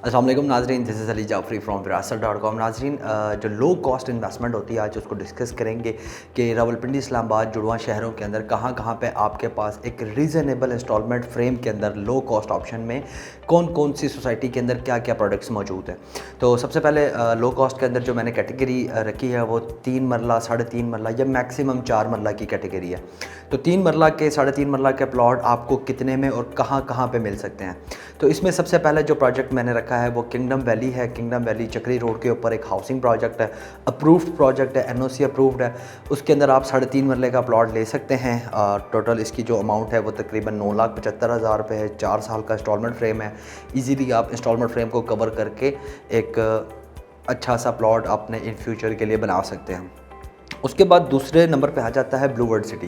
अस्सलाम वालेकुम नाजरीन, this is Ali Jafri from विरासत.com। नाजरीन, जो लो कॉस्ट इन्वेस्टमेंट होती है आज उसको डिस्कस करेंगे कि रावलपिंडी इस्लामाबाद जुड़वा शहरों के अंदर कहाँ कहाँ पे आपके पास एक रीज़नेबल इंस्टॉलमेंट फ्रेम के अंदर लो कॉस्ट ऑप्शन में कौन कौन सी सोसाइटी के अंदर क्या क्या प्रोडक्ट्स मौजूद हैं। तो सबसे पहले लो कॉस्ट के अंदर जो मैंने कैटेगरी रखी है वो 3 मरला, 3.5 मरला या मैक्सिमम 4 मरला की कैटेगरी है। तो 3 मरला के 3.5 मरला के प्लॉट आपको कितने में और कहाँ कहाँ पे मिल सकते हैं। तो इसमें सबसे पहले जो प्रोजेक्ट मैंने रखा है वो किंगडम वैली है। किंगडम वैली चक्री रोड के ऊपर एक हाउसिंग प्रोजेक्ट है, अप्रूव्ड प्रोजेक्ट है, एनओसी अप्रूव्ड है। उसके अंदर आप 3.5 मरले का प्लॉट ले सकते हैं। टोटल इसकी जो अमाउंट है वो तकरीबन 9,75,000 रुपये है। 4 साल का इंस्टॉलमेंट फ्रेम है। ईजीली आप इंस्टॉलमेंट फ्रेम को कवर करके एक अच्छा सा प्लॉट अपने इन फ्यूचर के लिए बना सकते हैं। उसके बाद दूसरे नंबर पे आ जाता है blue world city.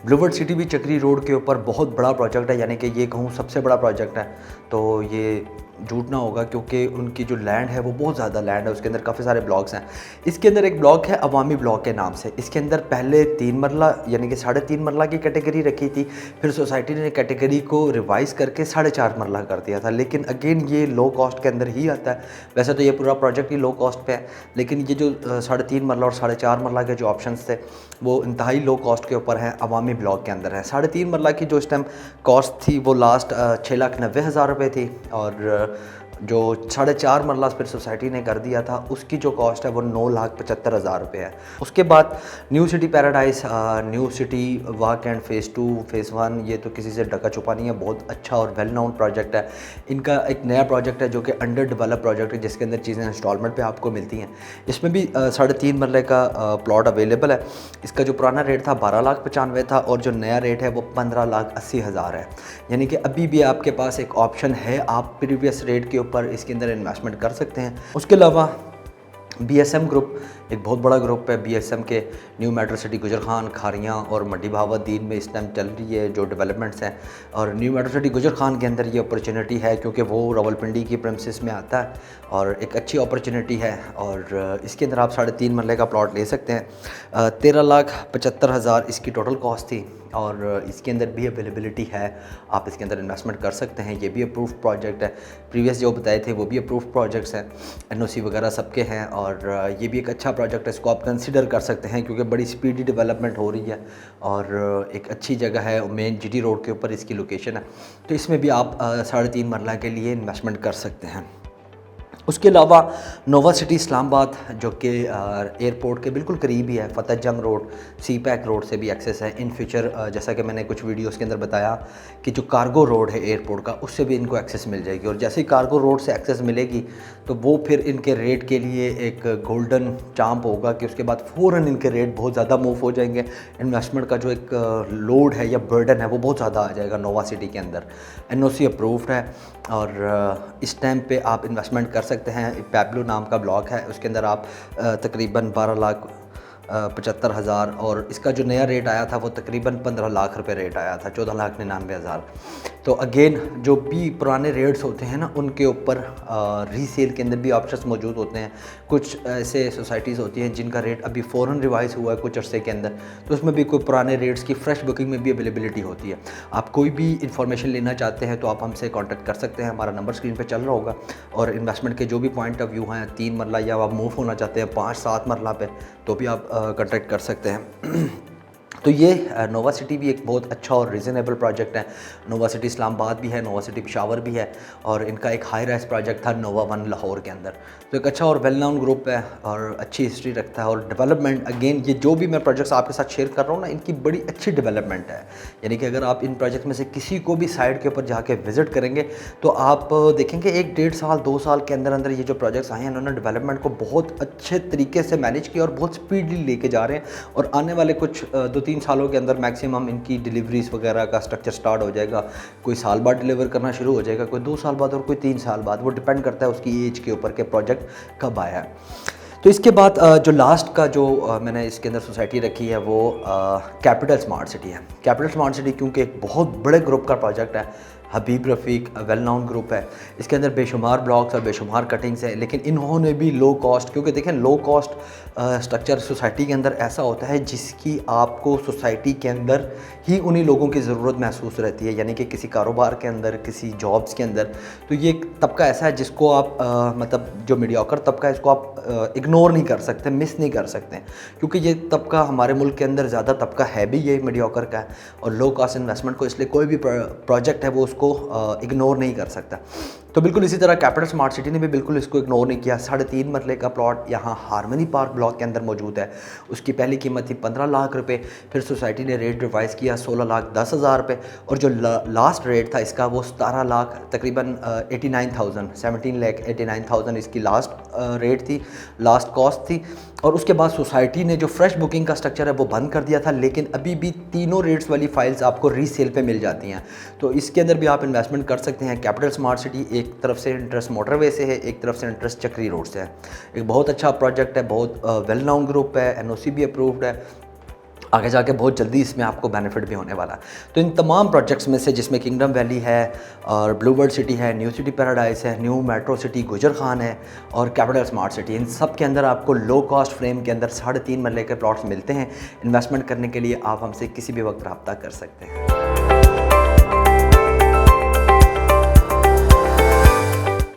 Blue world city भी चक्री रोड के ऊपर बहुत बड़ा प्रोजेक्ट है, यानी कि ये कहूँ सबसे बड़ा प्रोजेक्ट है। तो ये झूठ ना होगा क्योंकि उनकी जो लैंड है वो बहुत ज़्यादा लैंड है, उसके अंदर काफ़ी सारे ब्लॉक्स हैं। इसके अंदर एक ब्लॉक है अवामी ब्लॉक के नाम से। इसके अंदर पहले 3 मरला यानी कि 3.5 मरला की कैटेगरी रखी थी, फिर सोसाइटी ने कैटेगरी को रिवाइज़ करके 4.5 मरला कर दिया था। लेकिन अगेन ये लो कॉस्ट के अंदर ही आता है। वैसे तो ये पूरा प्रोजेक्ट ही लो कॉस्ट पे है, लेकिन ये जो 3.5 मरला और 4.5 मरला के जो ऑप्शंस थे वो इंतहाई लो कॉस्ट के ऊपर हैं, अवामी ब्लॉक के अंदर है। 3.5 मरला की जो इस टाइम कॉस्ट थी वो लास्ट 6,90,000 रुपये थी, और जो 4.5 मरला फिर सोसाइटी ने कर दिया था उसकी जो कॉस्ट है वो 9,75,000 रुपये है। उसके बाद new city paradise, new city walk and phase 2 phase 1, ये तो किसी से ढका छुपा नहीं है, बहुत अच्छा और वेल नोन प्रोजेक्ट है। इनका एक नया प्रोजेक्ट है जो कि अंडर डेवलप प्रोजेक्ट है, जिसके अंदर चीज़ें इंस्टॉलमेंट पे आपको मिलती हैं। इसमें भी 3.5 मरले का प्लॉट अवेलेबल है। इसका जो पुराना रेट था 12,95,000 था और जो नया रेट है वो 15,80,000 है। यानी कि अभी भी आपके पास एक ऑप्शन है, आप प्रीवियस रेट के ऊपर इसके अंदर इन्वेस्टमेंट कर सकते हैं। उसके अलावा BSM ग्रुप एक बहुत बड़ा ग्रुप है। BSM के न्यू मेट्रो सिटी गुजर खान, खारियाँ और मंडी बहावुद्दीन में इस टाइम चल रही है जो डेवलपमेंट्स हैं। और न्यू मेट्रो सिटी गुजर खान के अंदर ये अपॉर्चुनिटी है क्योंकि वो रावलपिंडी की प्रेमिसेस में आता है और एक अच्छी अपॉर्चुनिटी है। और इसके अंदर आप 3.5 मरले का प्लॉट ले सकते हैं। 13,75,000 इसकी टोटल कॉस्ट थी और इसके अंदर भी अवेलेबिलिटी है, आप इसके अंदर इन्वेस्टमेंट कर सकते हैं। ये भी अप्रूव्ड प्रोजेक्ट है। प्रीवियस जो बताए थे वो भी अप्रूव्ड प्रोजेक्ट्स हैं, एनओसी वगैरह सबके हैं। और ये भी एक अच्छा प्रोजेक्ट है, इसको आप कंसिडर कर सकते हैं क्योंकि बड़ी स्पीडी डेवलपमेंट हो रही है और एक अच्छी जगह है, मेन GT रोड के ऊपर इसकी लोकेशन है। तो इसमें भी आप 3.5 मरला के लिए इन्वेस्टमेंट कर सकते हैं। उसके अलावा नोवा सिटी इस्लामाबाद जो कि एयरपोर्ट के बिल्कुल करीब ही है, फ़तेह जंग रोड, CPEC रोड से भी एक्सेस है। इन फ्यूचर जैसा कि मैंने कुछ वीडियोस के अंदर बताया कि जो कार्गो रोड है एयरपोर्ट का, उससे भी इनको एक्सेस मिल जाएगी। और जैसे ही कार्गो रोड से एक्सेस मिलेगी तो वो फिर इनके रेट के लिए एक गोल्डन चांप होगा कि उसके बाद फ़ौरन इनके रेट बहुत ज़्यादा मूव हो जाएंगे। इन्वेस्टमेंट का जो एक लोड है या बर्डन है वो बहुत ज़्यादा आ जाएगा नोवा सिटी के अंदर। NOC अप्रूव्ड है और इस टाइम पे आप इन्वेस्टमेंट कर सकते हैं। पैब्लो नाम का ब्लॉक है, उसके अंदर आप तकरीबन 12,75,000 और इसका जो नया रेट आया था वो तकरीबन 15 लाख रुपए रेट आया था, 14,99,000। तो अगेन जो भी पुराने रेट्स होते हैं ना उनके ऊपर रीसेल के अंदर भी ऑप्शंस मौजूद होते हैं। कुछ ऐसे सोसाइटीज़ होती हैं जिनका रेट अभी फ़ौरन रिवाइज़ हुआ है कुछ अरसे के अंदर, तो उसमें भी कोई पुराने रेट्स की फ़्रेश बुकिंग में भी अवेलेबिलिटी होती है। आप कोई भी इन्फॉर्मेशन लेना चाहते हैं तो आप हमसे कॉन्टैक्ट कर सकते हैं, हमारा नंबर स्क्रीन पर चल रहा होगा। और इन्वेस्टमेंट के जो भी पॉइंट ऑफ व्यू हैं, 3 मरला या आप मूव होना चाहते हैं 5-7 मरला पे, तो भी आप कॉन्टैक्ट कर सकते हैं। तो ये नोवा सिटी भी एक बहुत अच्छा और रीज़नेबल प्रोजेक्ट है। नोवा सिटी इस्लामाबाद भी है, नोवा सिटी पेशावर भी है और इनका एक हाई राइज प्रोजेक्ट था नोवा 1 लाहौर के अंदर। तो एक अच्छा और वेल नोन ग्रुप है और अच्छी हिस्ट्री रखता है। और डेवलपमेंट अगेन ये जो भी मैं प्रोजेक्ट्स आपके साथ शेयर कर रहा हूँ ना, इनकी बड़ी अच्छी डेवलपमेंट है। यानी कि अगर आप इन प्रोजेक्ट में से किसी को भी साइड के ऊपर जाके विज़िट करेंगे तो आप देखेंगे 1-1.5 साल 2 साल के अंदर अंदर ये जो प्रोजेक्ट्स आए हैं इन्होंने डेवलपमेंट को बहुत अच्छे तरीके से मैनेज किया और बहुत स्पीडली लेके जा रहे हैं। और आने वाले कुछ 2-3 सालों के अंदर मैक्सिमम इनकी डिलीवरीज वगैरह का स्ट्रक्चर स्टार्ट हो जाएगा। कोई साल बाद डिलीवर करना शुरू हो जाएगा, कोई 2 साल बाद और कोई 3 साल बाद, वो डिपेंड करता है उसकी एज के ऊपर के प्रोजेक्ट कब आया है। तो इसके बाद जो लास्ट का जो मैंने इसके अंदर सोसाइटी रखी है वो कैपिटल स्मार्ट सिटी है। कैपिटल स्मार्ट सिटी क्योंकि एक बहुत बड़े ग्रुप का प्रोजेक्ट है, हबीब रफ़ीक वेल नोन ग्रुप है, इसके अंदर बेशुमार ब्लॉक्स और बेशुमार कटिंग्स हैं, लेकिन इन्होंने भी लो कॉस्ट, क्योंकि देखें लो कॉस्ट स्ट्रक्चर सोसाइटी के अंदर ऐसा होता है जिसकी आपको सोसाइटी के अंदर ही उन्हीं लोगों की ज़रूरत महसूस रहती है, यानी कि किसी कारोबार के अंदर, किसी जॉब्स के अंदर। तो ये एक तबका ऐसा है जिसको आप मतलब जो मीडियोकर तबका है इसको आप इग्नोर नहीं कर सकते, मिस नहीं कर सकते, क्योंकि ये तबका हमारे मुल्क के अंदर ज़्यादा तबका है भी ये मीडियोकर का है, और लो कॉस्ट इन्वेस्टमेंट को इसलिए कोई भी प्रोजेक्ट है वो उसको इग्नोर नहीं कर सकता। तो बिल्कुल इसी तरह कैपिटल स्मार्ट सिटी ने भी बिल्कुल इसको इग्नोर नहीं किया। 3.5 मरले का प्लॉट यहाँ हारमनी पार्क ब्लॉक के अंदर मौजूद है। उसकी पहली कीमत थी 15 लाख रुपए, फिर सोसाइटी ने रेट रिवाइज़ किया 16,10,000 रुपए, और जो लास्ट रेट था इसका वो 17 लाख तकरीबन 89,000 17,89,000 इसकी लास्ट रेट थी, लास्ट कॉस्ट थी। और उसके बाद सोसाइटी ने जो फ्रेश बुकिंग का स्ट्रक्चर है वो बंद कर दिया था, लेकिन अभी भी तीनों रेट्स वाली फाइल्स आपको रीसेल पे मिल जाती हैं। तो इसके अंदर भी आप इन्वेस्टमेंट कर सकते हैं। कैपिटल स्मार्ट सिटी एक तरफ से इंटरेस्ट मोटरवे से है, एक तरफ से इंटरेस्ट चक्री रोड से है। एक बहुत अच्छा प्रोजेक्ट है, बहुत वेल नोन ग्रुप है, एनओसी भी अप्रूव्ड है, आगे जाके बहुत जल्दी इसमें आपको बेनिफिट भी होने वाला है। तो इन तमाम प्रोजेक्ट्स में से, जिसमें किंगडम वैली है और ब्लू बर्ड सिटी है, न्यू सिटी पैराडाइज है, न्यू मेट्रो सिटी गुजर खान है और कैपिटल स्मार्ट सिटी, इन सब के अंदर आपको लो कॉस्ट फ्रेम के अंदर 3.5 मरले के प्लॉट्स मिलते हैं। इन्वेस्टमेंट करने के लिए आप हमसे किसी भी वक्त रब्ता कर सकते हैं।